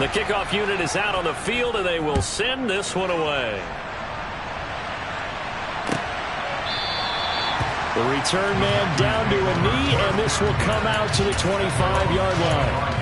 The kickoff unit is out on the field, and they will send this one away. The return man down to a knee, and this will come out to the 25-yard line.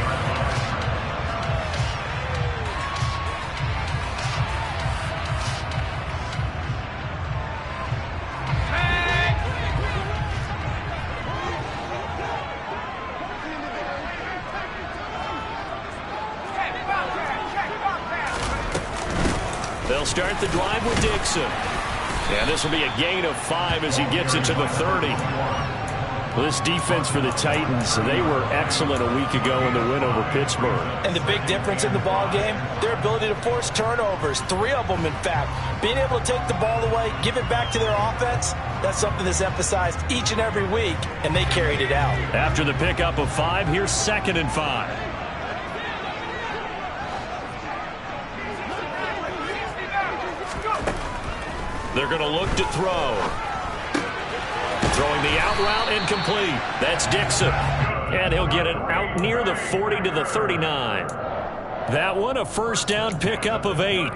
They'll start the drive with Dixon. And this will be a gain of 5 as he gets it to the 30. Well, this defense for the Titans, they were excellent a week ago in the win over Pittsburgh. And the big difference in the ball game, their ability to force turnovers, 3 of them in fact. Being able to take the ball away, give it back to their offense, that's something that's emphasized each and every week, and they carried it out. After the pickup of 5, here's 2nd and 5. They're going to look to throw. Throwing the out route incomplete. That's Dixon. And he'll get it out near the 40 to the 39. That one a first down pickup of 8.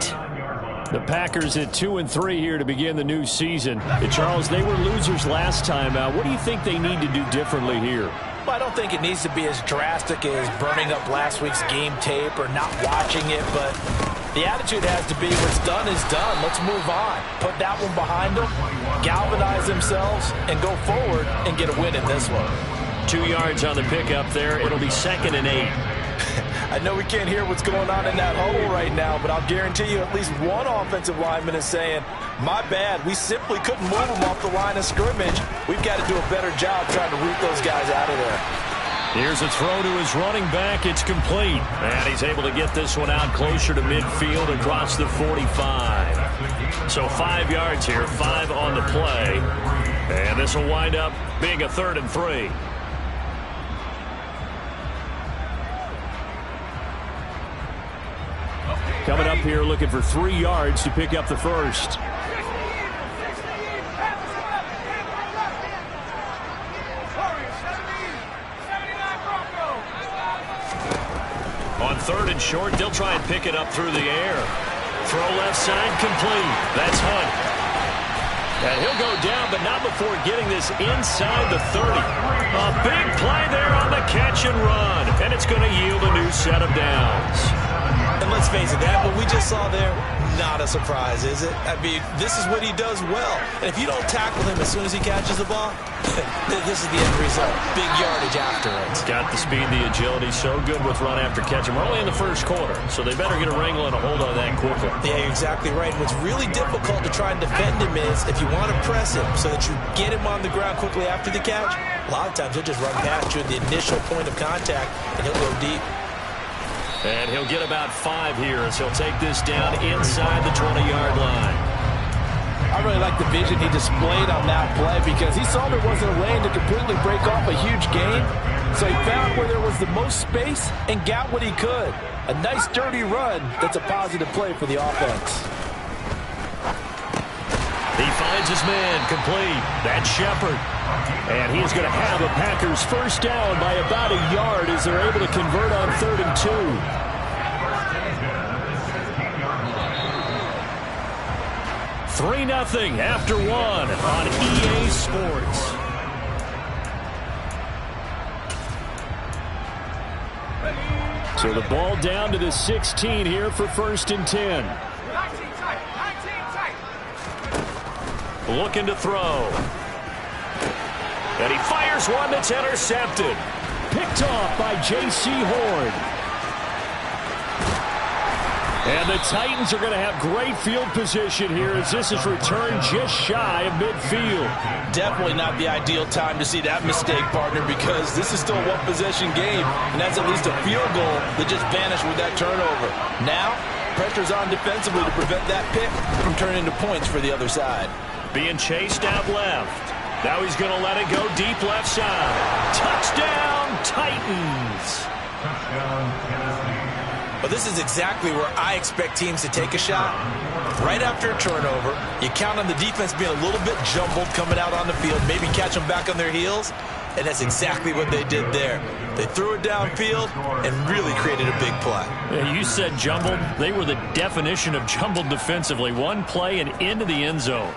The Packers at 2-3 here to begin the new season. And Charles, they were losers last time out. What do you think they need to do differently here? Well, I don't think it needs to be as drastic as burning up last week's game tape or not watching it, but the attitude has to be what's done is done. Let's move on. Put that one behind them, galvanize themselves, and go forward and get a win in this one. 2 yards on the pickup there. It'll be 2nd and 8. I know we can't hear what's going on in that huddle right now, but I'll guarantee you at least one offensive lineman is saying, my bad, we simply couldn't move them off the line of scrimmage. We've got to do a better job trying to root those guys out of there. Here's a throw to his running back. It's complete. And he's able to get this one out closer to midfield across the 45. So 5 yards here, 5 on the play. And this will wind up being a 3rd and 3. Coming up here looking for 3 yards to pick up the first. On 3rd and short, they'll try and pick it up through the air. Throw left side complete. That's Hunt. And he'll go down, but not before getting this inside the 30. A big play there on the catch and run. And it's going to yield a new set of downs. And let's face it, that what we just saw there, not a surprise, is it? I mean, this is what he does well. And if you don't tackle him as soon as he catches the ball, this is the end result. Big yardage after it. Got the speed, the agility, so good with run after catch. And we're only in the first quarter, so they better get a wrangle and a hold on that quickly. Yeah, you're exactly right. What's really difficult to try and defend him is if you want to press him so that you get him on the ground quickly after the catch, a lot of times he'll just run past you at the initial point of contact, and he'll go deep. And he'll get about 5 here as he'll take this down inside the 20-yard line. I really like the vision he displayed on that play because he saw there wasn't a lane to completely break off a huge gain. So he found where there was the most space and got what he could. A nice, dirty run that's a positive play for the offense. He finds his man complete. That's Shepard. And he's going to have a Packers first down by about a yard as they're able to convert on 3rd and 2. 3-0 after 1 on EA Sports. So the ball down to the 16 here for 1st and 10. Looking to throw. And he fires one that's intercepted. Picked off by J.C. Horn. And the Titans are going to have great field position here as this is returned just shy of midfield. Definitely not the ideal time to see that mistake, partner, because this is still a one-possession game, and that's at least a field goal that just vanished with that turnover. Now, pressure's on defensively to prevent that pick from turning into points for the other side. Being chased out left. Now he's going to let it go deep left side. Touchdown, Titans. Well, this is exactly where I expect teams to take a shot. Right after a turnover, you count on the defense being a little bit jumbled coming out on the field, maybe catch them back on their heels. and that's exactly what they did there. They threw it downfield and really created a big play. Yeah, you said jumbled. They were the definition of jumbled defensively. One play and into the end zone.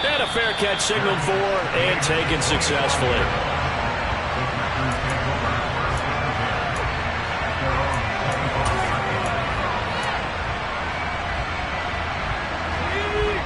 And a fair catch signaled for and taken successfully.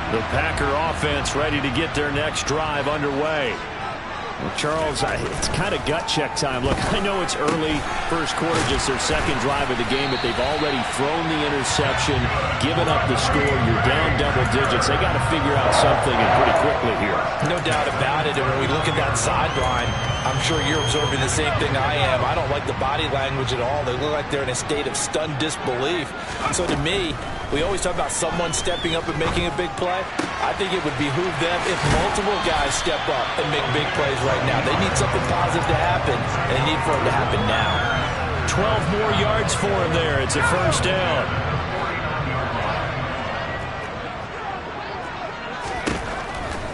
The Packer offense ready to get their next drive underway. Well, Charles, it's kind of gut check time. Look, I know it's early, first quarter, just their second drive of the game, but they've already thrown the interception, given up the score. You're down double digits. They got to figure out something and pretty quickly here. No doubt about it. And when we look at that sideline, I'm sure you're observing the same thing I am. I don't like the body language at all. They look like they're in a state of stunned disbelief. So to me, we always talk about someone stepping up and making a big play. I think it would behoove them if multiple guys step up and make big plays right now. They need something positive to happen, and they need for it to happen now. 12 more yards for him there. It's a first down.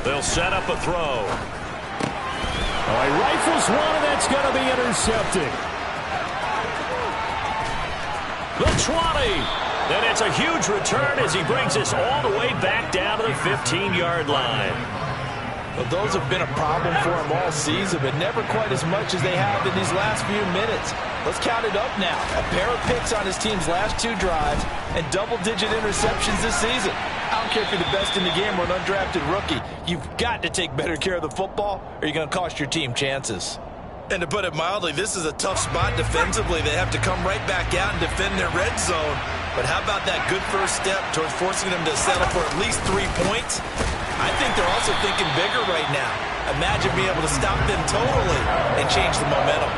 They'll set up a throw. Oh, he rifles one, and that's going to be intercepted. The 20. And it's a huge return as he brings us all the way back down to the 15-yard line. Well, those have been a problem for him all season, but never quite as much as they have in these last few minutes. Let's count it up now. A pair of picks on his team's last 2 drives and double-digit interceptions this season. I don't care if you're the best in the game or an undrafted rookie. You've got to take better care of the football or you're going to cost your team chances. And to put it mildly, this is a tough spot defensively. They have to come right back out and defend their red zone. But how about that good first step towards forcing them to settle for at least 3 points? I think they're also thinking bigger right now. Imagine being able to stop them totally and change the momentum.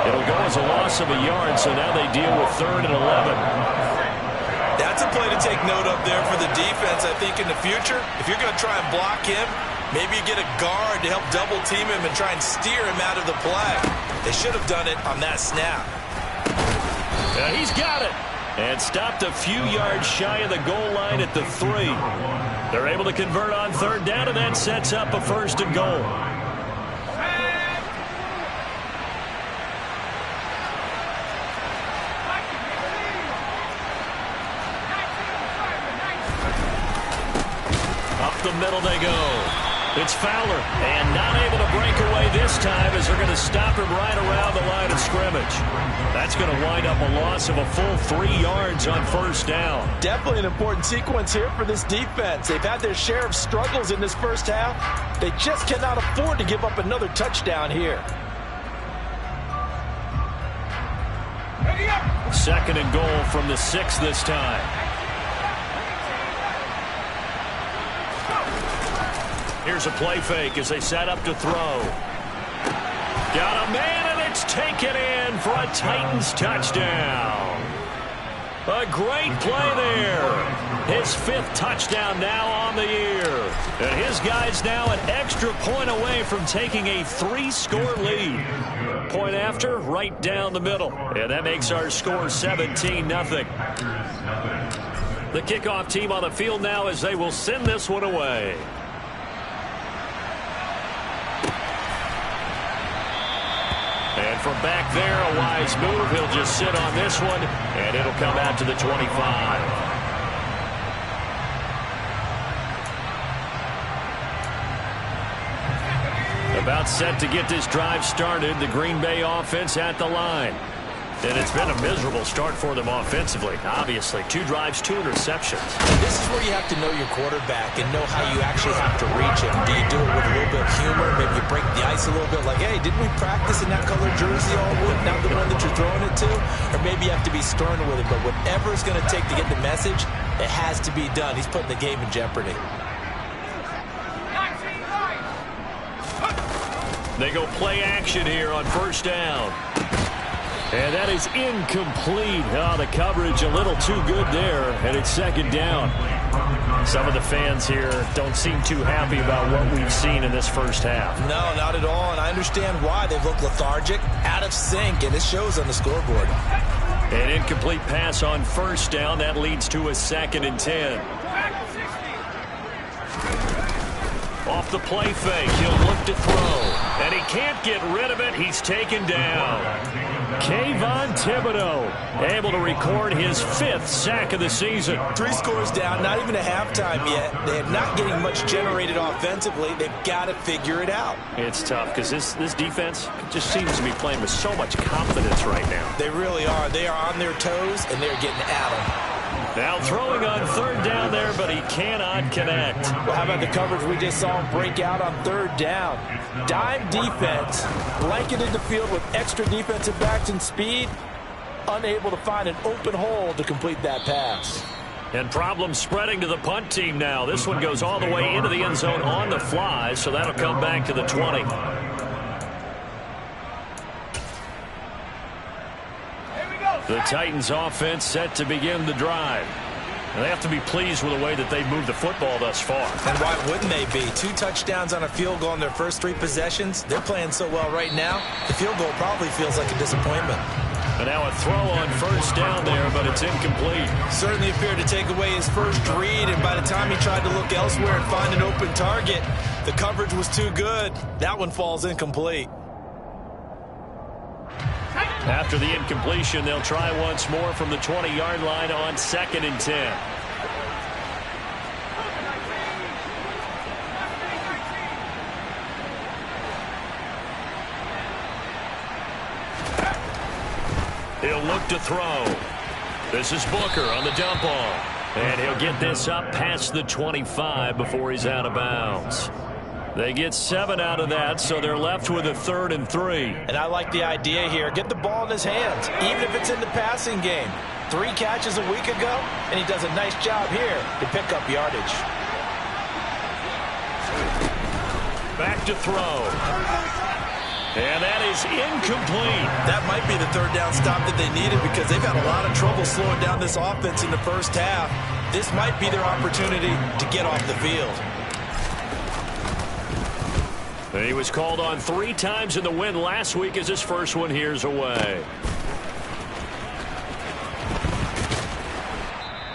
It'll go as a loss of a yard, so now they deal with 3rd and 11. That's a play to take note of there for the defense, I think, in the future. If you're going to try and block him, maybe you get a guard to help double-team him and try and steer him out of the play. They should have done it on that snap. Yeah, he's got it. And stopped a few yards shy of the goal line at the 3. They're able to convert on 3rd down, and that sets up a 1st and goal. Up the middle they go. It's Fowler, and not able to break away this time as they're going to stop him right around the line of scrimmage. That's going to wind up a loss of a full 3 yards on 1st down. Definitely an important sequence here for this defense. They've had their share of struggles in this first half. They just cannot afford to give up another touchdown here. 2nd and goal from the 6 this time. Here's a play fake as they set up to throw. Got a man, and it's taken in for a Titans touchdown. A great play there. His 5th touchdown now on the year. And his guys now an extra point away from taking a 3-score lead. Point after, right down the middle. And that makes our score 17-0. The kickoff team on the field now as they will send this one away. And from back there, a wise move. He'll just sit on this one, and it'll come out to the 25. About set to get this drive started. The Green Bay offense at the line. And it's been a miserable start for them offensively. Obviously, 2 drives, 2 interceptions. This is where you have to know your quarterback and know how you actually have to reach him. Do you do it with a little bit of humor? Maybe you break the ice a little bit like, hey, didn't we practice in that color jersey all week, not the one that you're throwing it to? Or maybe you have to be stern with it. But whatever it's going to take to get the message, it has to be done. He's putting the game in jeopardy. They go play action here on 1st down. And that is incomplete. Oh, the coverage a little too good there, and it's 2nd down. Some of the fans here don't seem too happy about what we've seen in this first half. No, not at all, and I understand why. They've looked lethargic, out of sync, and it shows on the scoreboard. An incomplete pass on 1st down. That leads to a 2nd and 10. Off the play fake, he'll look to throw. And he can't get rid of it. He's taken down. Kayvon Thibodeaux able to record his 5th sack of the season. 3 scores down, not even a halftime yet. They're not getting much generated offensively. They've got to figure it out. It's tough because this defense just seems to be playing with so much confidence right now. They really are. They are on their toes, and they're getting at them. Now throwing on 3rd down there, but he cannot connect. Well, how about the coverage we just saw him break out on 3rd down? Dime defense, blanketed the field with extra defensive backs and speed, unable to find an open hole to complete that pass. And problems spreading to the punt team now. This one goes all the way into the end zone on the fly, so that'll come back to the 20. The Titans offense set to begin the drive. And they have to be pleased with the way that they've moved the football thus far. And why wouldn't they be? 2 touchdowns on a field goal in their first 3 possessions. They're playing so well right now, the field goal probably feels like a disappointment. And now a throw on 1st down there, but it's incomplete. Certainly appeared to take away his first read, and by the time he tried to look elsewhere and find an open target, the coverage was too good. That one falls incomplete. After the incompletion, they'll try once more from the 20-yard line on 2nd and 10. He'll look to throw. This is Booker on the dump off. And he'll get this up past the 25 before he's out of bounds. They get 7 out of that, so they're left with a 3rd and 3. And I like the idea here. Get the ball in his hands, even if it's in the passing game. 3 catches a week ago, and he does a nice job here to pick up yardage. Back to throw. And that is incomplete. That might be the 3rd down stop that they needed because they've had a lot of trouble slowing down this offense in the first half. This might be their opportunity to get off the field. He was called on 3 times in the win last week as his first one here's away.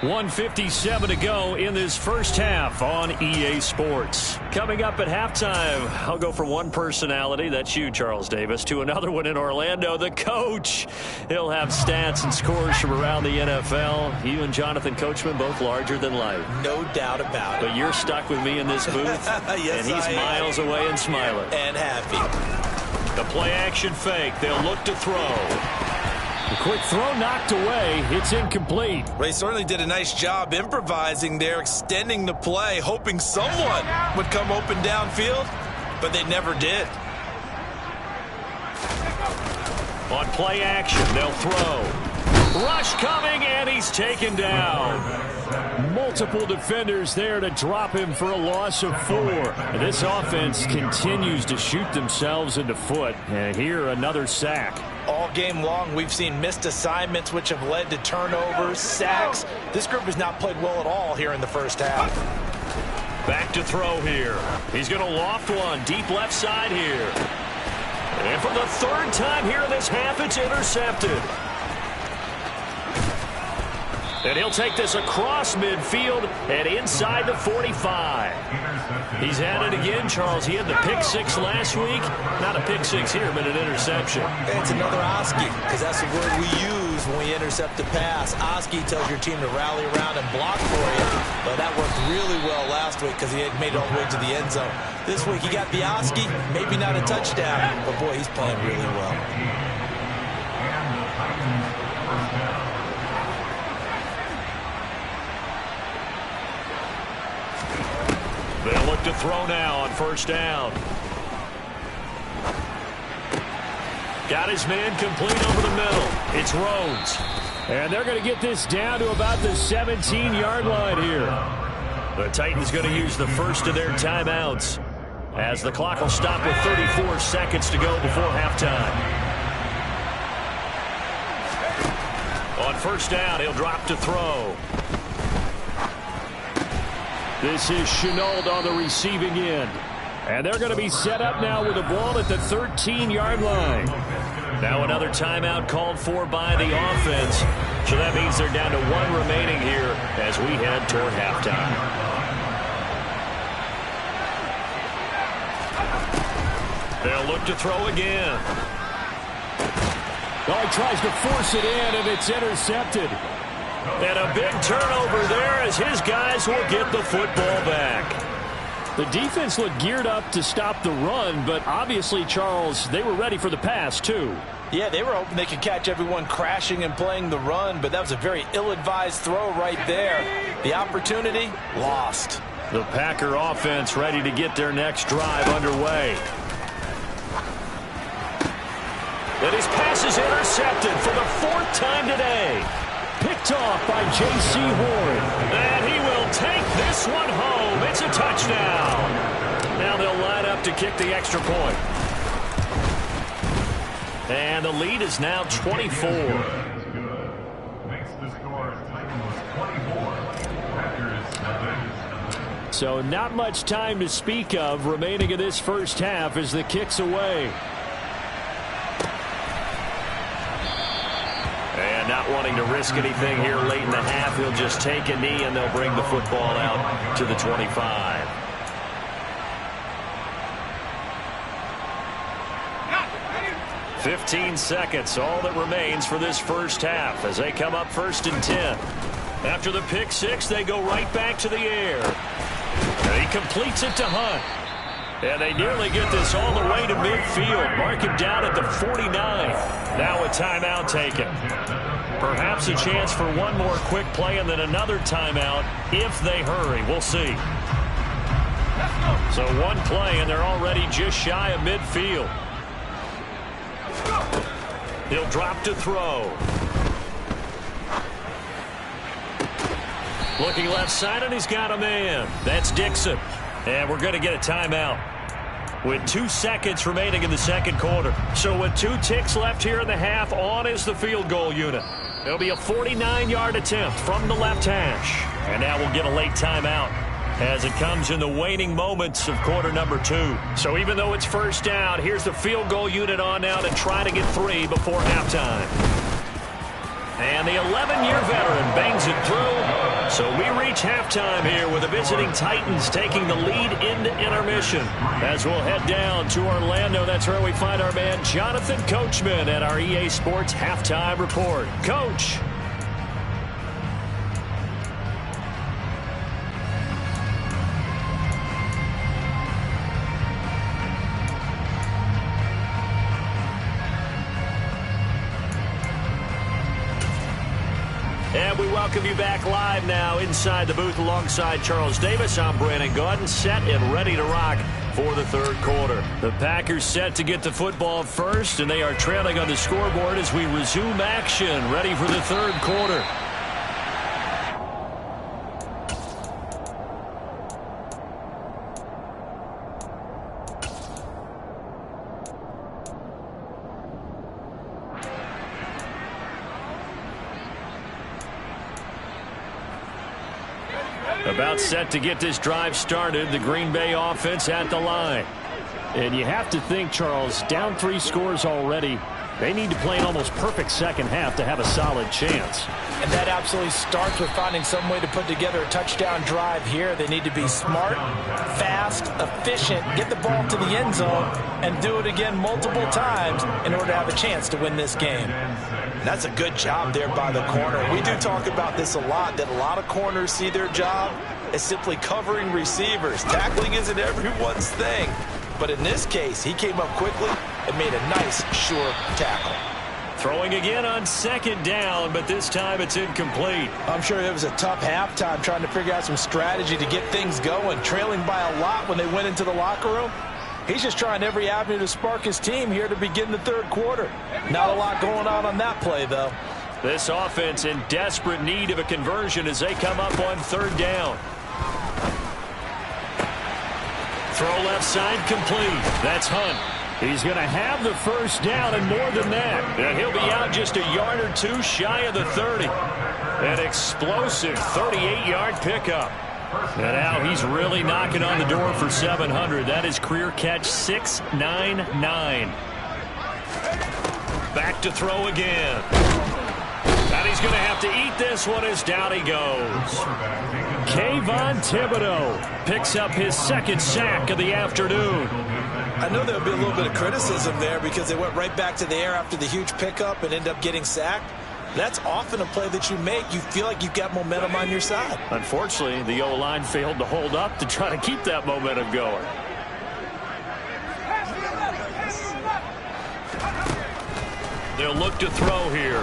1:57 to go in this first half on EA Sports. Coming up at halftime, I'll go from one personality, that's you, Charles Davis, to another one in Orlando, the coach. He'll have stats and scores from around the NFL. You and Jonathan Coachman, both larger than life. No doubt about it. But you're stuck with me in this booth, yes, and he's miles away and smiling. And happy. The play-action fake, they'll look to throw. A quick throw knocked away. It's incomplete. Well, he certainly did a nice job improvising there, extending the play, hoping someone would come open downfield, but they never did. On play action, they'll throw. Rush coming, and he's taken down. Multiple defenders there to drop him for a loss of 4. This offense continues to shoot themselves in the foot. And here, another sack. All game long, we've seen missed assignments, which have led to turnovers, sacks. This group has not played well at all here in the first half. Back to throw here. He's going to loft one deep left side here. And for the 3rd time here in this half, it's intercepted. And he'll take this across midfield and inside the 45. He's at it again, Charles. He had the pick 6 last week. Not a pick 6 here, but an interception. It's another Oski, because that's the word we use when we intercept the pass. Oski tells your team to rally around and block for you. But that worked really well last week because he had made it all the way to the end zone. This week he got the Oski, maybe not a touchdown, but boy, he's playing really well. They'll look to throw now on 1st down. Got his man complete over the middle. It's Rhodes. And they're going to get this down to about the 17-yard line here. The Titans going to use the first of their timeouts as the clock will stop with 34 seconds to go before halftime. On 1st down, he'll drop to throw. This is Shenault on the receiving end. And they're going to be set up now with the ball at the 13-yard line. Now another timeout called for by the offense. So that means they're down to 1 remaining here as we head toward halftime. They'll look to throw again. Oh, he tries to force it in, and it's intercepted. And a big turnover there as his guys will get the football back. The defense looked geared up to stop the run, but obviously, Charles, they were ready for the pass, too. Yeah, they were hoping they could catch everyone crashing and playing the run, but that was a very ill-advised throw right there. The opportunity, lost. The Packer offense ready to get their next drive underway. And his pass is intercepted for the 4th time today. Picked off by J.C. Horn. And he will take this one home. It's a touchdown. Now they'll line up to kick the extra point. And the lead is now 24. So not much time to speak of remaining in this first half as the kick's away. And not wanting to risk anything here late in the half, he'll just take a knee and they'll bring the football out to the 25. "15 seconds, all that remains for this first half as they come up 1st and 10. After the pick six, they go right back to the air. And he completes it to Hunt. And they nearly get this all the way to midfield. Mark him down at the 49. Now a timeout taken. Perhaps a chance for one more quick play and then another timeout if they hurry. We'll see. So one play and they're already just shy of midfield. He'll drop to throw. Looking left side, and he's got a man. That's Dixon. And we're going to get a timeout with 2 seconds remaining in the second quarter. So with 2 ticks left here in the half, on is the field goal unit. It'll be a 49-yard attempt from the left hash. And now we'll get a late timeout as it comes in the waning moments of quarter number 2. So even though it's first down, here's the field goal unit on now to try to get 3 before halftime. And the 11-year veteran bangs it through. So we reach halftime here with the visiting Titans taking the lead into intermission. As we'll head down to Orlando, that's where we find our man Jonathan Coachman at our EA Sports Halftime Report. Coach. And we welcome you back live now inside the booth alongside Charles Davis. I'm Brandon Gaudin, set and ready to rock for the third quarter. The Packers set to get the football first, and they are trailing on the scoreboard as we resume action, ready for the third quarter. About set to get this drive started, the Green Bay offense at the line. And you have to think, Charles, down 3 scores already. They need to play an almost perfect second half to have a solid chance. And that absolutely starts with finding some way to put together a touchdown drive here. They need to be smart, fast, efficient, get the ball to the end zone, and do it again multiple times in order to have a chance to win this game. And that's a good job there by the corner. We do talk about this a lot, that a lot of corners see their job as simply covering receivers. Tackling isn't everyone's thing. But in this case, he came up quickly and made a nice, sure tackle. Throwing again on second down, but this time it's incomplete. I'm sure it was a tough halftime trying to figure out some strategy to get things going, trailing by a lot when they went into the locker room. He's just trying every avenue to spark his team here to begin the third quarter. Not a lot going on that play, though. This offense in desperate need of a conversion as they come up on third down. Throw left side complete. That's Hunt. He's going to have the first down and more than that. And he'll be out just a yard or two shy of the 30. An explosive 38-yard pickup. And now he's really knocking on the door for 700. That is career catch 699. Back to throw again. And he's going to have to eat this one as down he goes. Kayvon Thibodeaux picks up his second sack of the afternoon. I know there would be a little bit of criticism there because they went right back to the air after the huge pickup and ended up getting sacked. That's often a play that you make. You feel like you've got momentum on your side. Unfortunately, the O-line failed to hold up to try to keep that momentum going. They'll look to throw here.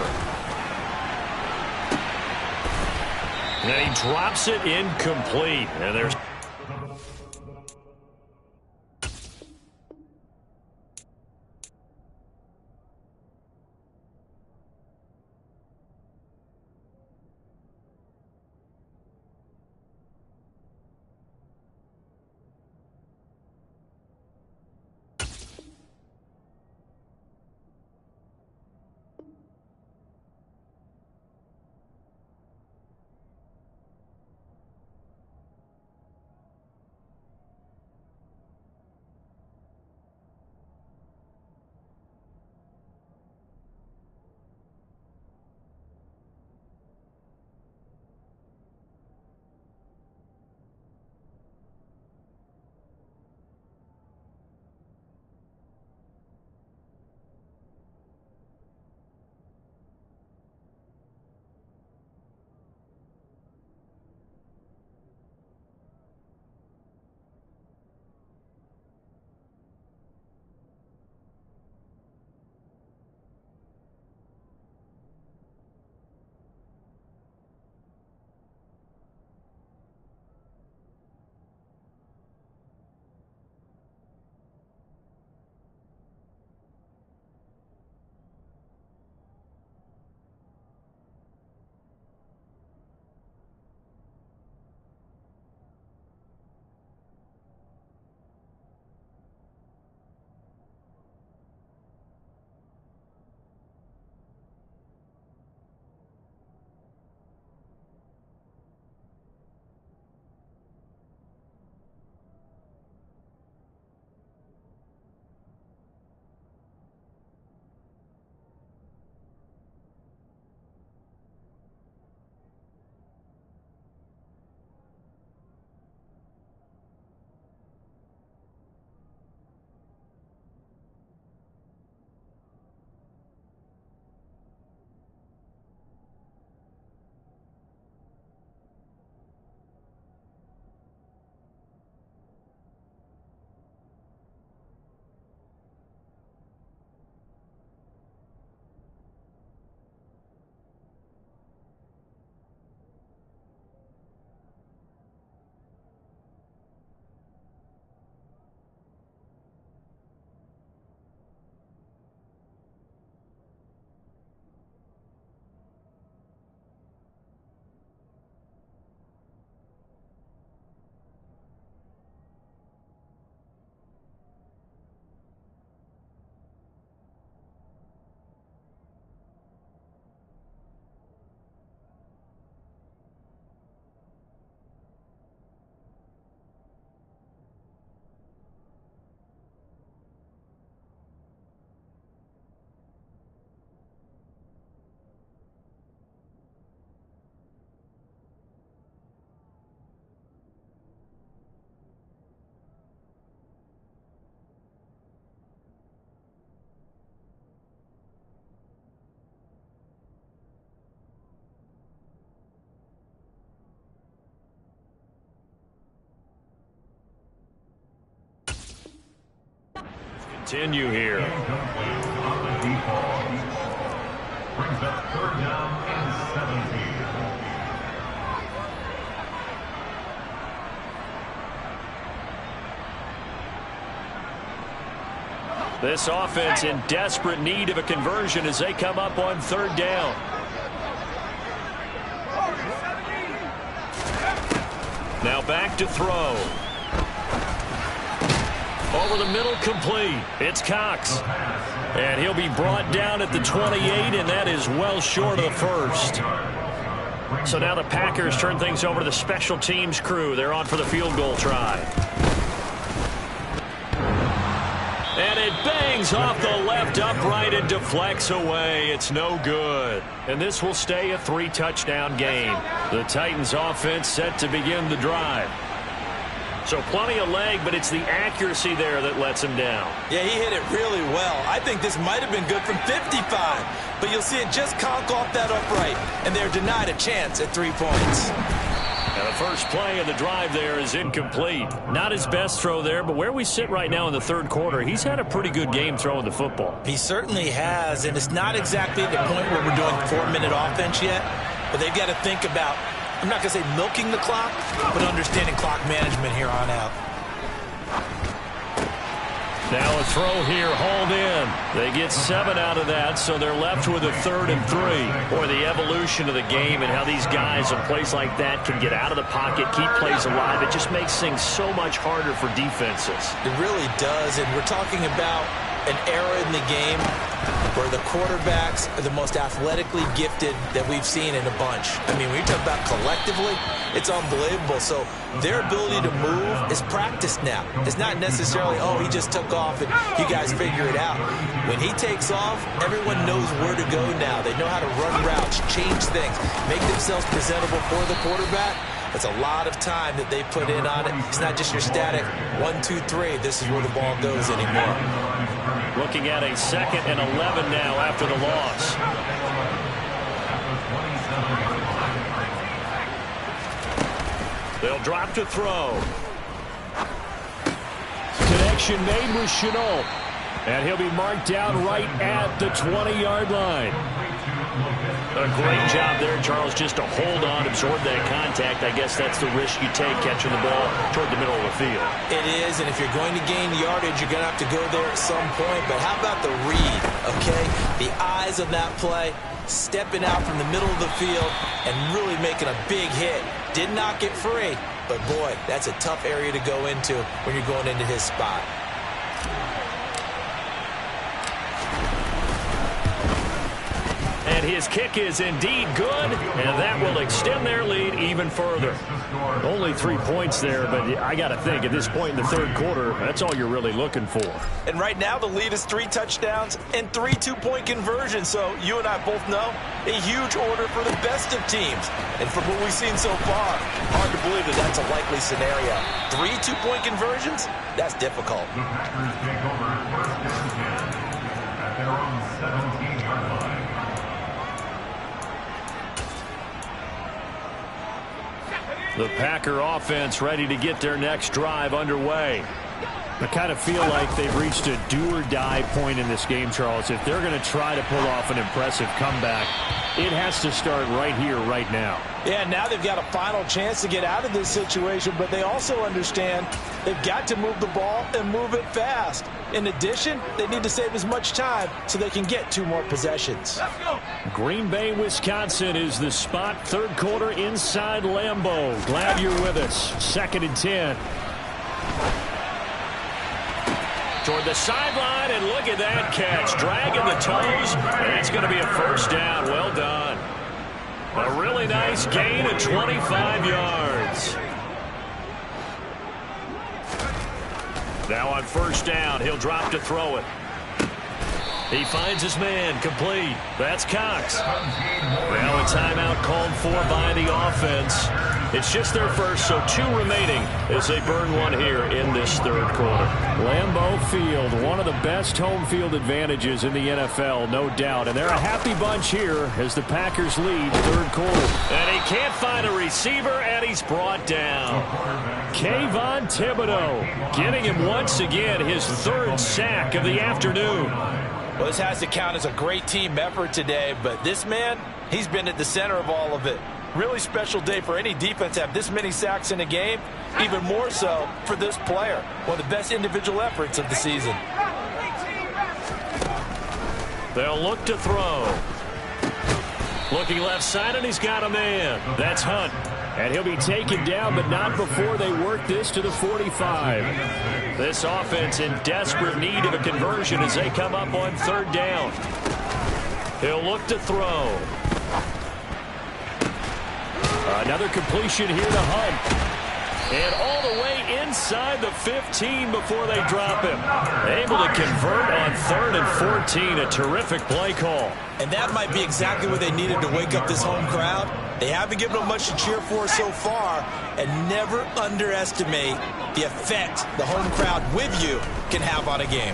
And he drops it incomplete. And there's... continue here. Brings up third down and 17. This offense in desperate need of a conversion as they come up on third down. Now back to throw. Over the middle, complete. It's Cox. And he'll be brought down at the 28, and that is well short of the first. So now the Packers turn things over to the special teams crew. They're on for the field goal try. And it bangs off the left upright and deflects away. It's no good. And this will stay a 3-touchdown game. The Titans offense set to begin the drive. So plenty of leg, but it's the accuracy there that lets him down. Yeah, he hit it really well. I think this might have been good from 55, but you'll see it just conk off that upright, and they're denied a chance at 3 points. And the first play of the drive there is incomplete. Not his best throw there, but where we sit right now in the third quarter, he's had a pretty good game throwing the football. He certainly has, and it's not exactly the point where we're doing 4-minute offense yet, but they've got to think about, I'm not going to say milking the clock, but understanding clock management here on out. Now a throw here, hauled in. They get 7 out of that, so they're left with a 3rd and 3. Boy, the evolution of the game and how these guys in plays like that can get out of the pocket, keep plays alive, it just makes things so much harder for defenses. It really does, and we're talking about an era in the game where the quarterbacks are the most athletically gifted that we've seen in a bunch. I mean, when you talk about collectively, it's unbelievable. So their ability to move is practiced now. It's not necessarily, oh, he just took off and you guys figure it out. When he takes off, everyone knows where to go now. They know how to run routes, change things, make themselves presentable for the quarterback. It's a lot of time that they put in on it. It's not just your static 1, 2, 3. This is where the ball goes anymore. Looking at a 2nd and 11 now after the loss. They'll drop to throw. Connection made with Shenault. And he'll be marked down right at the 20-yard line. A great job there, Charles, just to hold on, absorb that contact. I guess that's the risk you take catching the ball toward the middle of the field. It is, and if you're going to gain yardage, you're going to have to go there at some point. But how about the read, okay? The eyes of that play, stepping out from the middle of the field and really making a big hit. Did not get free, but boy, that's a tough area to go into when you're going into his spot. And his kick is indeed good, and that will extend their lead even further. Only 3 points there, but I got to think at this point in the third quarter, that's all you're really looking for. And right now the lead is 3 touchdowns and 3 two-point conversions. So you and I both know a huge order for the best of teams. And from what we've seen so far, hard to believe that that's a likely scenario. 3 two-point conversions? That's difficult. The Packers take over 1st and 10 at their own 17-yard line. The Packer offense ready to get their next drive underway. I kind of feel like they've reached a do-or-die point in this game, Charles. If they're going to try to pull off an impressive comeback, it has to start right here, right now. Yeah, now they've got a final chance to get out of this situation, but they also understand they've got to move the ball and move it fast. In addition, they need to save as much time so they can get 2 more possessions. Green Bay, Wisconsin is the spot. Third quarter inside Lambeau. Glad you're with us. 2nd and 10. Toward the sideline, and look at that catch. Dragging the toes, and it's going to be a first down. Well done. A really nice gain of 25 yards. Now on first down, he'll drop to throw it. He finds his man, complete. That's Cox. Now a timeout called for by the offense. It's just their first, so 2 remaining as they burn 1 here in this third quarter. Lambeau Field, one of the best home field advantages in the NFL, no doubt. And they're a happy bunch here as the Packers lead third quarter. And he can't find a receiver, and he's brought down. Kayvon Thibodeaux getting him once again his 3rd sack of the afternoon. Well, this has to count as a great team effort today, but this man, he's been at the center of all of it. Really special day for any defense to have this many sacks in a game, even more so for this player. One of the best individual efforts of the season. They'll look to throw. Looking left side, and he's got a man. That's Hunt. And he'll be taken down, but not before they work this to the 45. This offense in desperate need of a conversion as they come up on 3rd down. He'll look to throw. Another completion here to Hunt. And all the way inside the 15 before they drop him. Able to convert on 3rd and 14. A terrific play call. And that might be exactly what they needed to wake up this home crowd. They haven't given them much to cheer for so far, and never underestimate the effect the home crowd with you can have on a game.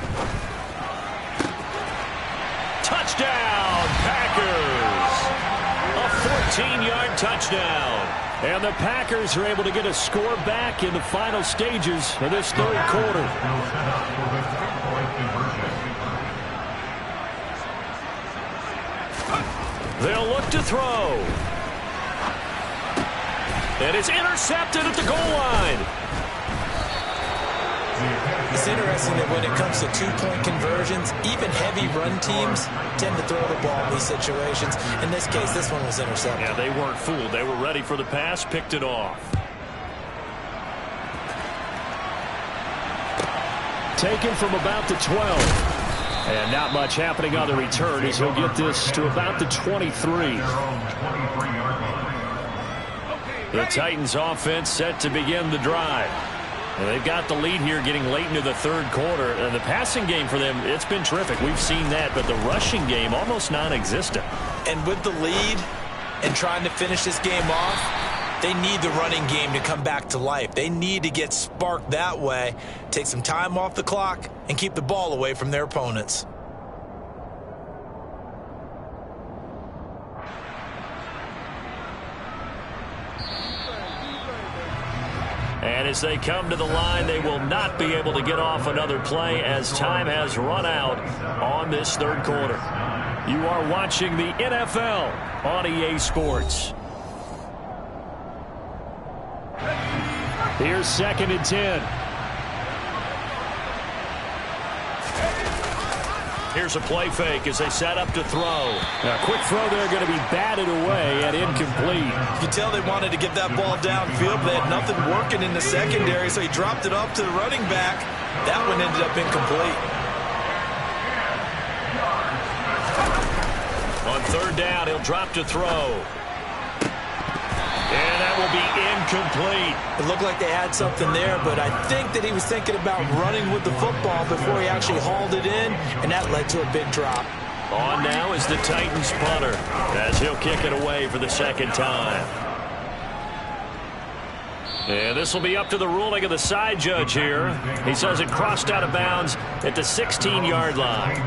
Touchdown, Packers! A 14-yard touchdown. And the Packers are able to get a score back in the final stages of this third quarter. They'll look to throw. And it's intercepted at the goal line. It's interesting that when it comes to two-point conversions, even heavy run teams tend to throw the ball in these situations. In this case, this one was intercepted. Yeah, they weren't fooled. They were ready for the pass, picked it off. Taken from about the 12. And not much happening on the return as he'll get this to about the 23. The Titans offense set to begin the drive. And they've got the lead here getting late into the third quarter. And the passing game for them, it's been terrific. We've seen that, but the rushing game almost non-existent. And with the lead and trying to finish this game off, they need the running game to come back to life. They need to get sparked that way, take some time off the clock, and keep the ball away from their opponents. And as they come to the line, they will not be able to get off another play as time has run out on this third quarter. You are watching the NFL on EA Sports. Here's 2nd and 10. Here's a play fake as they set up to throw. A quick throw there going to be batted away and incomplete. You can tell they wanted to get that ball downfield, but they had nothing working in the secondary, so he dropped it up to the running back. That one ended up incomplete. On 3rd down, he'll drop to throw. And that will be incomplete. It looked like they had something there, but I think that he was thinking about running with the football before he actually hauled it in, and that led to a big drop. On now is the Titans punter as he'll kick it away for the 2nd time. And this will be up to the ruling of the side judge here. He says it crossed out of bounds at the 16-yard line.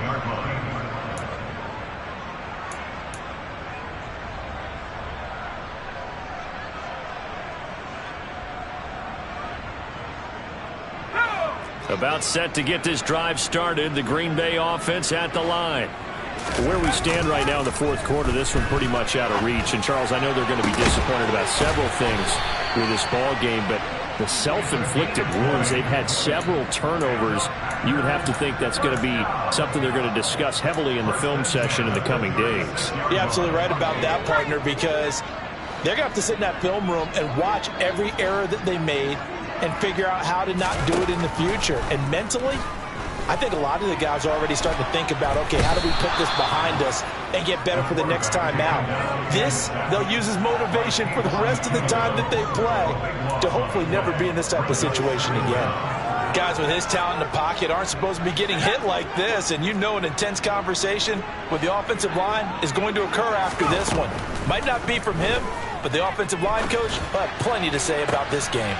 About set to get this drive started. The Green Bay offense at the line. Where we stand right now in the fourth quarter, this one pretty much out of reach. And, Charles, I know they're going to be disappointed about several things with this ball game, but the self-inflicted wounds, they've had several turnovers. You would have to think that's going to be something they're going to discuss heavily in the film session in the coming days. You're absolutely right about that, partner, because they're going to have to sit in that film room and watch every error that they made and figure out how to not do it in the future. And mentally, I think a lot of the guys are already starting to think about, okay, how do we put this behind us and get better for the next time out? This, they'll use as motivation for the rest of the time that they play to hopefully never be in this type of situation again. Guys with his talent in the pocket aren't supposed to be getting hit like this, and you know an intense conversation with the offensive line is going to occur after this one. Might not be from him, but the offensive line coach will have plenty to say about this game.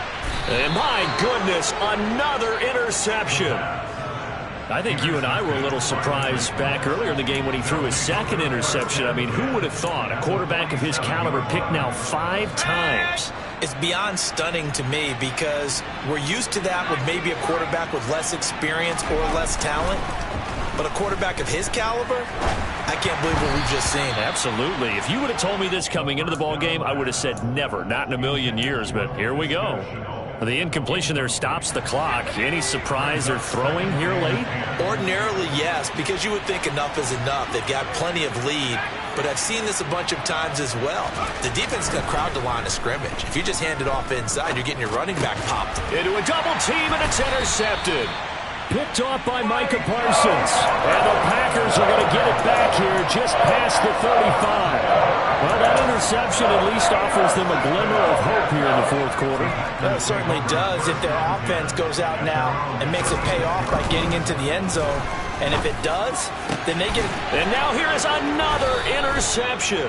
And my goodness, another interception. I think you and I were a little surprised back earlier in the game when he threw his 2nd interception. I mean, who would have thought a quarterback of his caliber picked now 5 times? It's beyond stunning to me because we're used to that with maybe a quarterback with less experience or less talent. But a quarterback of his caliber, I can't believe what we've just seen. Absolutely. If you would have told me this coming into the ball game, I would have said never, not in a million years. But here we go. The incompletion there stops the clock. Any surprise they're throwing here late? Ordinarily, yes, because you would think enough is enough. They've got plenty of lead, but I've seen this a bunch of times as well. The defense is going to crowd the line of scrimmage. If you just hand it off inside, you're getting your running back popped. Into a double team, and it's intercepted. picked off by Micah Parsons. And the Packers are going to get it back here just past the 35. Well, that interception at least offers them a glimmer of hope here in the fourth quarter. Well, it certainly does if their offense goes out now and makes it pay off by getting into the end zone. And if it does, then they get... And now here is another interception.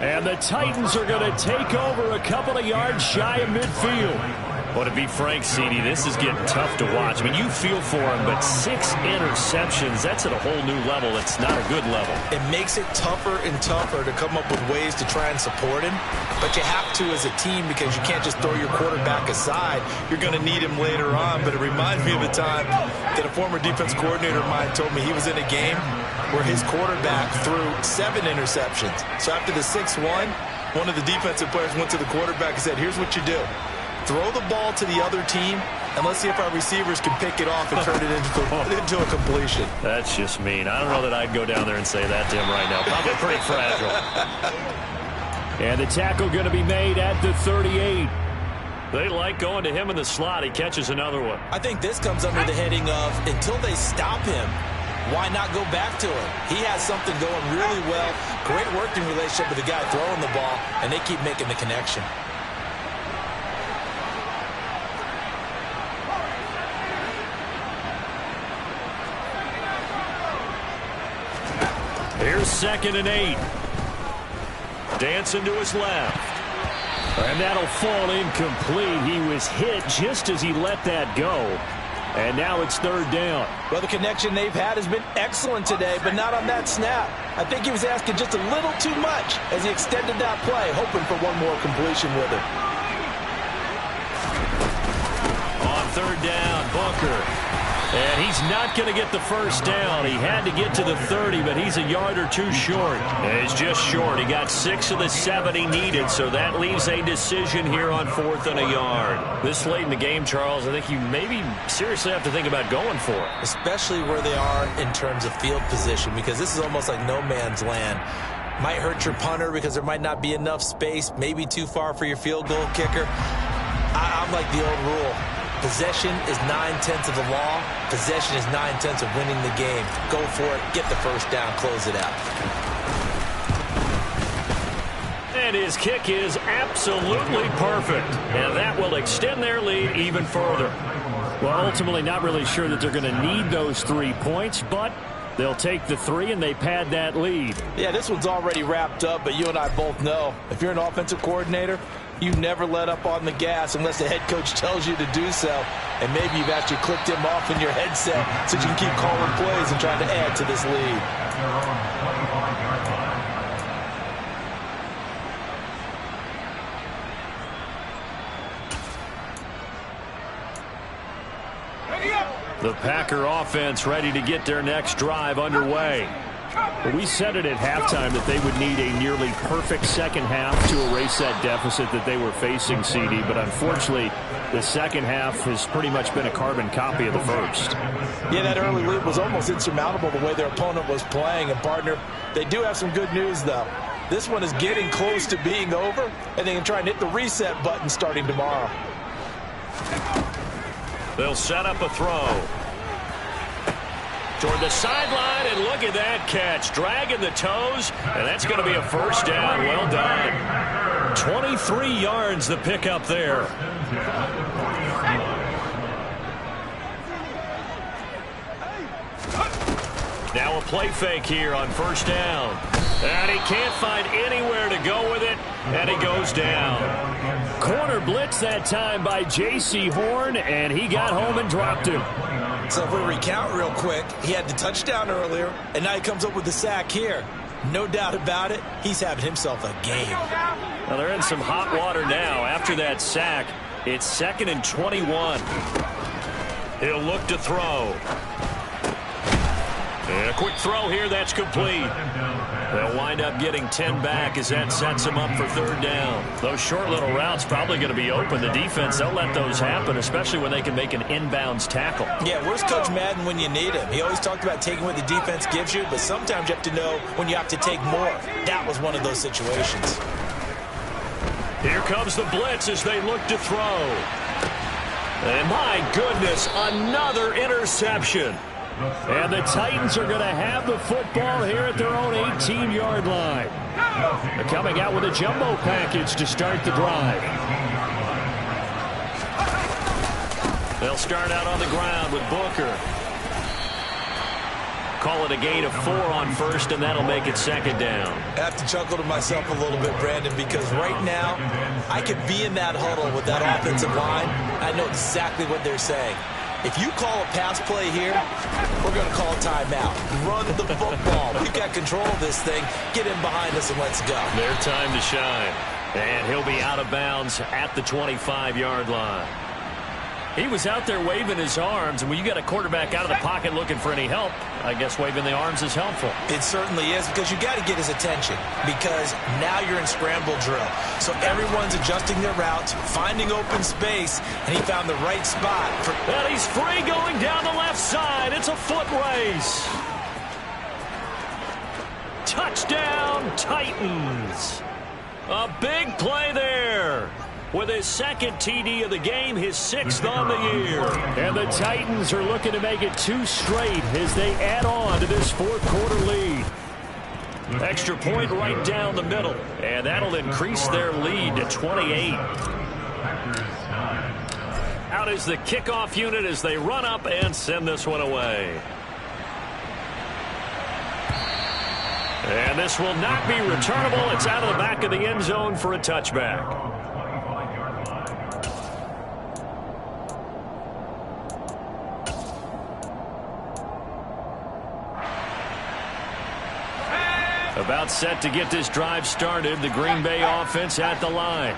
And the Titans are going to take over a couple of yards shy of midfield. Well, to be frank, CD, this is getting tough to watch. I mean, you feel for him, but 6 interceptions, that's at a whole new level. It's not a good level. It makes it tougher and tougher to come up with ways to try and support him. But you have to as a team because you can't just throw your quarterback aside. You're going to need him later on. But it reminds me of a time that a former defense coordinator of mine told me he was in a game where his quarterback threw 7 interceptions. So after the 6th one of the defensive players went to the quarterback and said, here's what you do. Throw the ball to the other team, and let's see if our receivers can pick it off and turn it into a completion. That's just mean. I don't know that I'd go down there and say that to him right now. Probably pretty fragile. And the tackle going to be made at the 38. They like going to him in the slot. He catches another one. I think this comes under the heading of until they stop him, why not go back to him? He has something going really well. Great working relationship with the guy throwing the ball, and they keep making the connection. Here's 2nd and 8. Dancing to his left. And that'll fall incomplete. He was hit just as he let that go. And now it's 3rd down. Well, the connection they've had has been excellent today, but not on that snap. I think he was asking just a little too much as he extended that play, hoping for one more completion with it. On 3rd down, Booker. And he's not going to get the first down. He had to get to the 30, but he's a yard or 2 short. And he's just short. He got 6 of the 7 he needed, so that leaves a decision here on 4th and a yard. This late in the game, Charles, I think you maybe seriously have to think about going for it. Especially where they are in terms of field position, because this is almost like no man's land. Might hurt your punter because there might not be enough space, maybe too far for your field goal kicker. I'm like the old rule. Possession is 9/10 of the law. Possession is 9/10 of winning the game. Go for it. Get the first down. Close it out. And his kick is absolutely perfect. And that will extend their lead even further. Well, ultimately not really sure that they're going to need those 3 points, but they'll take the 3 and they pad that lead. Yeah, this one's already wrapped up, but you and I both know if you're an offensive coordinator, you never let up on the gas unless the head coach tells you to do so. And maybe you've actually clicked him off in your headset so you can keep calling plays and trying to add to this lead. The Packer offense ready to get their next drive underway. We said it at halftime that they would need a nearly perfect second half to erase that deficit that they were facing, CD. But unfortunately, the second half has pretty much been a carbon copy of the first. Yeah, that early lead was almost insurmountable the way their opponent was playing. And, partner, they do have some good news, though. This one is getting close to being over, and they can try and hit the reset button starting tomorrow. They'll set up a throw. Toward the sideline, and look at that catch. Dragging the toes, and that's going to be a first down. Well done. 23 yards the pickup there. Now a play fake here on first down. And he can't find anywhere to go with it, and he goes down. Corner blitz that time by J.C. Horn, and he got home and dropped him. So if we recount real quick, he had the touchdown earlier, and now he comes up with the sack here. No doubt about it, he's having himself a game. Well, they're in some hot water now. After that sack, it's 2nd and 21. He'll look to throw. And a quick throw here, that's complete. They'll wind up getting 10 back as that sets them up for 3rd down. Those short little routes probably going to be open. The defense, they'll let those happen, especially when they can make an inbounds tackle. Yeah, where's Coach Madden when you need him? He always talked about taking what the defense gives you, but sometimes you have to know when you have to take more. That was one of those situations. Here comes the blitz as they look to throw. And my goodness, another interception. And the Titans are going to have the football here at their own 18-yard line. They're coming out with a jumbo package to start the drive. They'll start out on the ground with Booker. Call it a gain of 4 on first, and that'll make it second down. I have to chuckle to myself a little bit, Brandon, because right now I could be in that huddle with that offensive line. I know exactly what they're saying. If you call a pass play here, we're going to call a timeout. Run the football. We've got control of this thing. Get in behind us and let's go. Their time to shine. And he'll be out of bounds at the 25-yard line. He was out there waving his arms, and when you got a quarterback out of the pocket looking for any help, I guess waving the arms is helpful. It certainly is, because you got to get his attention, because now you're in scramble drill. So everyone's adjusting their routes, finding open space, and he found the right spot. And he's free going down the left side. It's a foot race. Touchdown, Titans. A big play there. With his second TD of the game, his 6th on the year. And the Titans are looking to make it 2 straight as they add on to this fourth-quarter lead. Extra point right down the middle. And that'll increase their lead to 28. Out is the kickoff unit as they run up and send this one away. And this will not be returnable. It's out of the back of the end zone for a touchback. About set to get this drive started. The Green Bay offense at the line.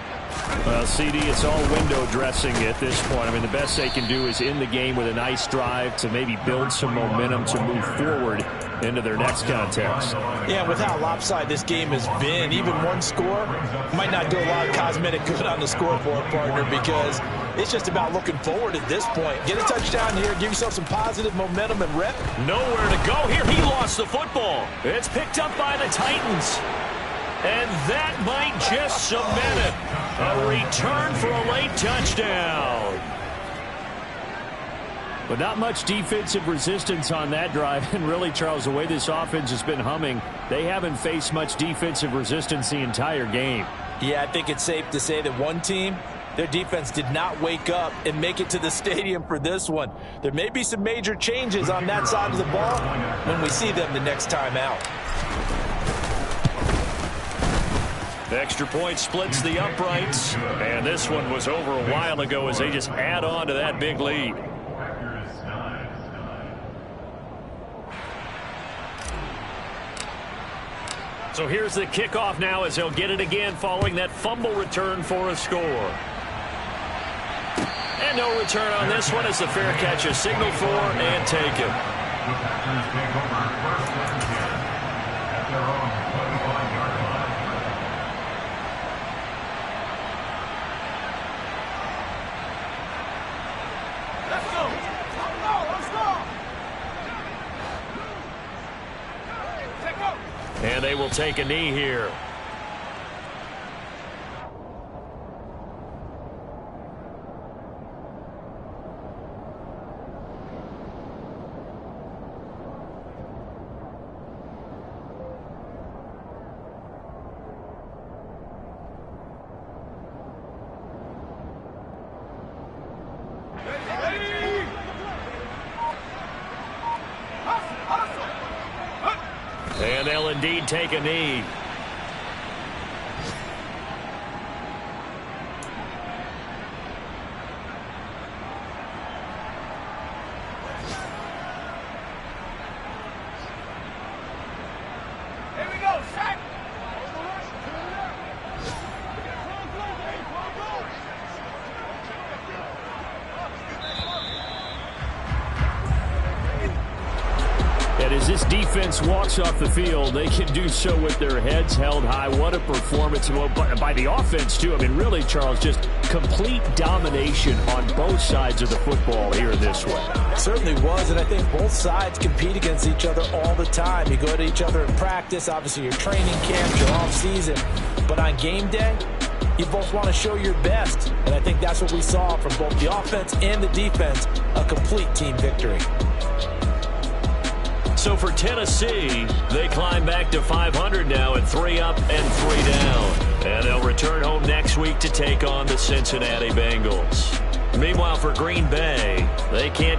Well, CD, it's all window dressing at this point. I mean, the best they can do is end the game with a nice drive to maybe build some momentum to move forward into their next contest. Yeah, with how lopsided this game has been, even one score might not do a lot of cosmetic good on the scoreboard, partner, because it's just about looking forward at this point. Get a touchdown here, give yourself some positive momentum and rep. Nowhere to go here. He lost the football. It's picked up by the Titans. And that might just cement it. A return for a late touchdown. But not much defensive resistance on that drive. And really, Charles, the way this offense has been humming, they haven't faced much defensive resistance the entire game. Yeah, I think it's safe to say that one team, their defense did not wake up and make it to the stadium for this one. There may be some major changes on that side of the ball when we see them the next time out. The extra point splits the uprights. And this one was over a while ago as they just add on to that big lead. So here's the kickoff now as they'll get it again following that fumble return for a score. And no return on this one as the fair catch is signaled for and taken. And they will take a knee here. And they'll indeed take a knee. Here we go, sack! And as this defense walks off the field, they can do so with their heads held high. What a performance by the offense, too. I mean, really, Charles, just complete domination on both sides of the football here this one. Certainly was, and I think both sides compete against each other all the time. You go to each other in practice, obviously your training camp, your off season, but on game day, you both want to show your best. And I think that's what we saw from both the offense and the defense, a complete team victory. So for Tennessee, they climb back to 500 now at 3 up and 3 down. And they'll return home next week to take on the Cincinnati Bengals. Meanwhile, for Green Bay, they can't